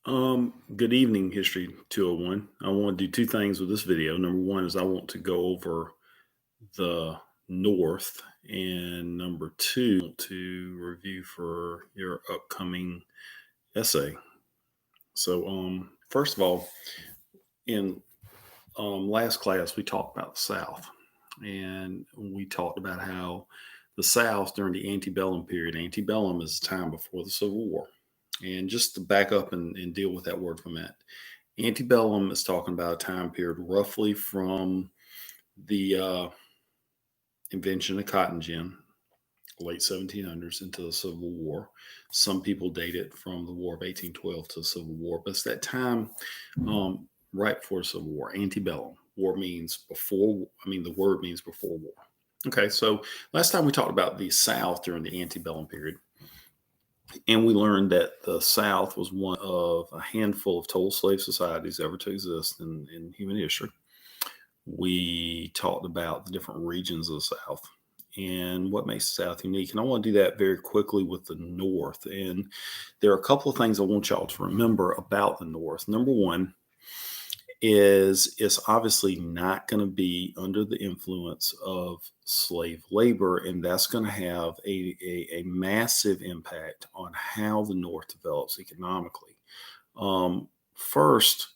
Good evening, History 201. I want to do two things with this video. Number one is I want to go over the North, and number two, to review for your upcoming essay. So, first of all, in last class, we talked about the South, and we talked about how the South during the antebellum period, antebellum is the time before the Civil War. And just to back up and deal with that word for a minute, antebellum is talking about a time period roughly from the invention of cotton gin, late 1700s, into the Civil War. Some people date it from the War of 1812 to the Civil War, but it's that time right before the Civil War. Antebellum. War means before, the word means before war. Okay, so last time we talked about the South during the antebellum period, and we learned that the South was one of a handful of total slave societies ever to exist in human history. We talked about the different regions of the South and what makes the South unique. And I want to do that very quickly with the North. And there are a couple of things I want y'all to remember about the North. Number one is it's obviously not going to be under the influence of slave labor, and that's going to have a massive impact on how the North develops economically. First,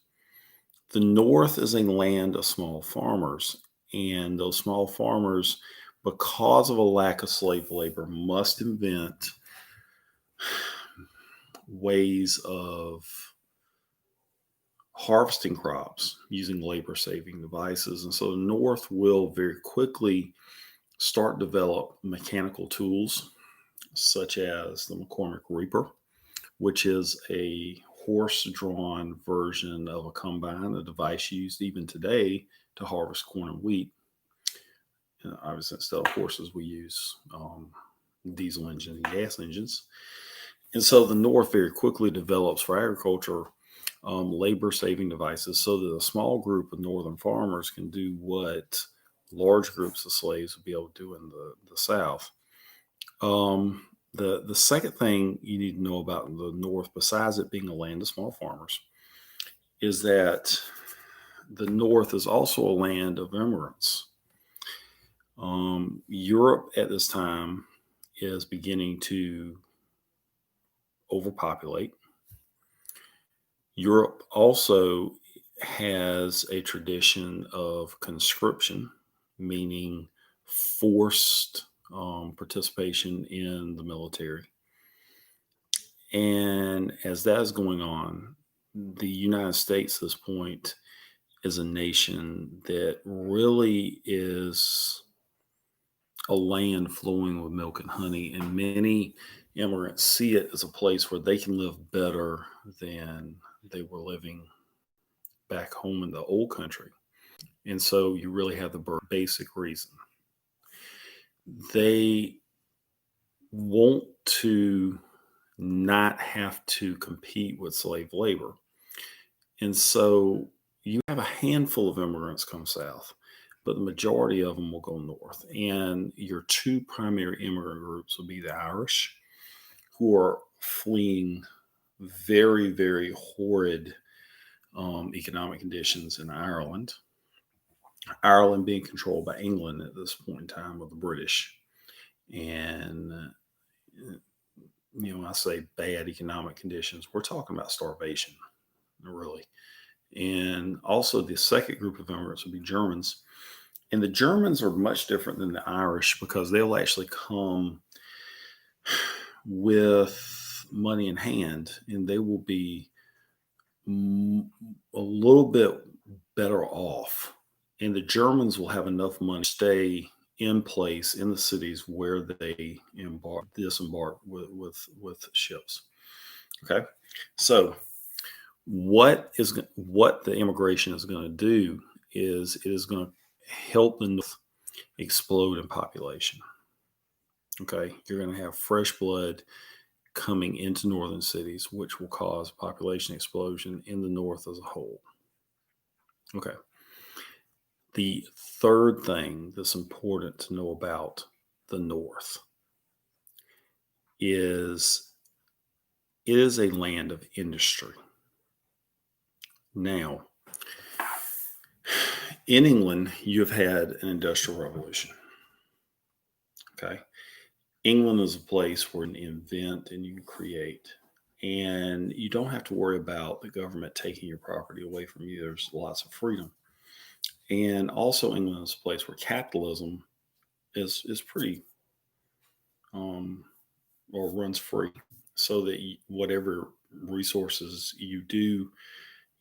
the North is a land of small farmers, and those small farmers, because of a lack of slave labor, must invent ways of harvesting crops using labor saving devices. And so the North will very quickly start develop mechanical tools such as the McCormick Reaper, which is a horse drawn version of a combine, a device used even today to harvest corn and wheat. Obviously, instead of horses, we use diesel engines and gas engines. And so the North very quickly develops for agriculture labor saving devices so that a small group of Northern farmers can do what large groups of slaves would be able to do in the South. The second thing you need to know about the North, besides it being a land of small farmers, is that the North is also a land of immigrants. Europe at this time is beginning to overpopulate. Europe also has a tradition of conscription, meaning forced participation in the military. And as that is going on, the United States at this point is a nation that really is a land flowing with milk and honey. And many immigrants see it as a place where they can live better than they were living back home in the old country. And so you really have the basic reason. They want to not have to compete with slave labor. And so you have a handful of immigrants come south, but the majority of them will go north. And your two primary immigrant groups will be the Irish, who are fleeing very, very horrid economic conditions in Ireland. Ireland being controlled by England at this point in time, with the British. And, when I say bad economic conditions, we're talking about starvation, really. And also, the second group of immigrants would be Germans. And the Germans are much different than the Irish because they'll actually come with money in hand, and they will be a little bit better off. And the Germans will have enough money to stay in place in the cities where they disembark with ships. Okay, so what the immigration is going to do is it is going to help the North explode in population. Okay, you're going to have fresh blood coming into northern cities, which will cause population explosion in the North as a whole. Okay. The third thing that's important to know about the North is it is a land of industry. Now, in England, you have had an industrial revolution. Okay. England is a place where you can invent and you can create. And you don't have to worry about the government taking your property away from you. There's lots of freedom. And also, England is a place where capitalism is pretty um, or runs free, so that whatever resources you do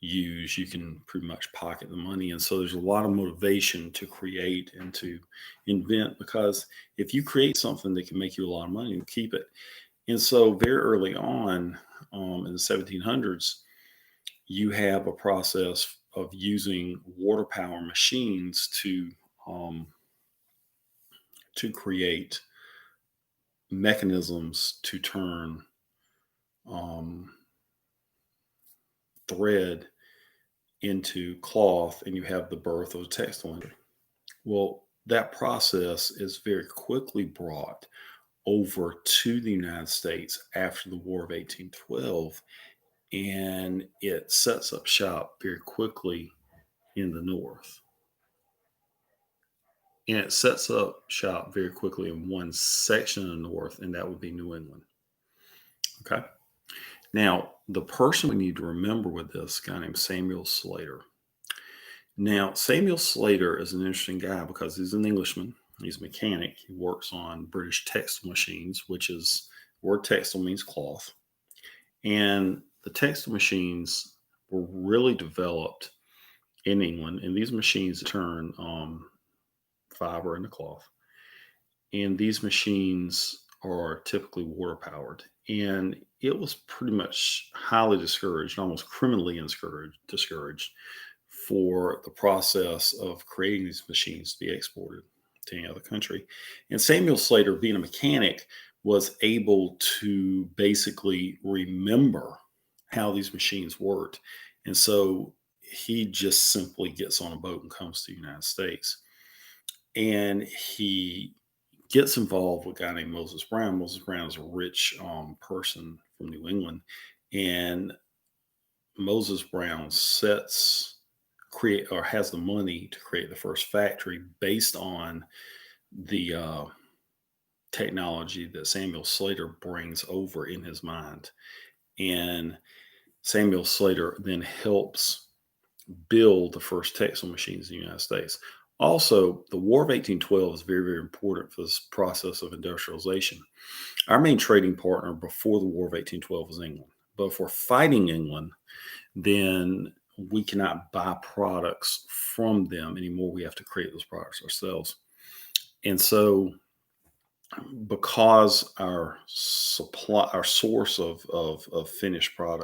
use, you can pretty much pocket the money. And so there's a lot of motivation to create and to invent, because if you create something that can make you a lot of money, you keep it. And so very early on, in the 1700s, you have a process of using water power machines um, to create mechanisms to turn um, thread into cloth, and you have the birth of the textile industry. Well, that process is very quickly brought over to the United States after the War of 1812, and it sets up shop very quickly in the North. And it sets up shop very quickly in one section of the North, and that would be New England. Okay. Now, the person we need to remember with this guy named Samuel Slater. Now, Samuel Slater is an interesting guy because he's an Englishman. He's a mechanic. He works on British textile machines, which is word textile means cloth. And the textile machines were really developed in England. And these machines turn fiber into cloth. And these machines are typically water powered. And it was pretty much highly discouraged, almost criminally discouraged for the process of creating these machines to be exported to any other country. And Samuel Slater, being a mechanic, was able to basically remember how these machines worked. And so he just simply gets on a boat and comes to the United States. And he gets involved with a guy named Moses Brown. Moses Brown is a rich person from New England. And Moses Brown create or has the money to create the first factory based on the technology that Samuel Slater brings over in his mind. And Samuel Slater then helps build the first textile machines in the United States. Also, the War of 1812 is very, very important for this process of industrialization. Our main trading partner before the War of 1812 was England. But if we're fighting England, then we cannot buy products from them anymore. We have to create those products ourselves. And so, because our source of finished product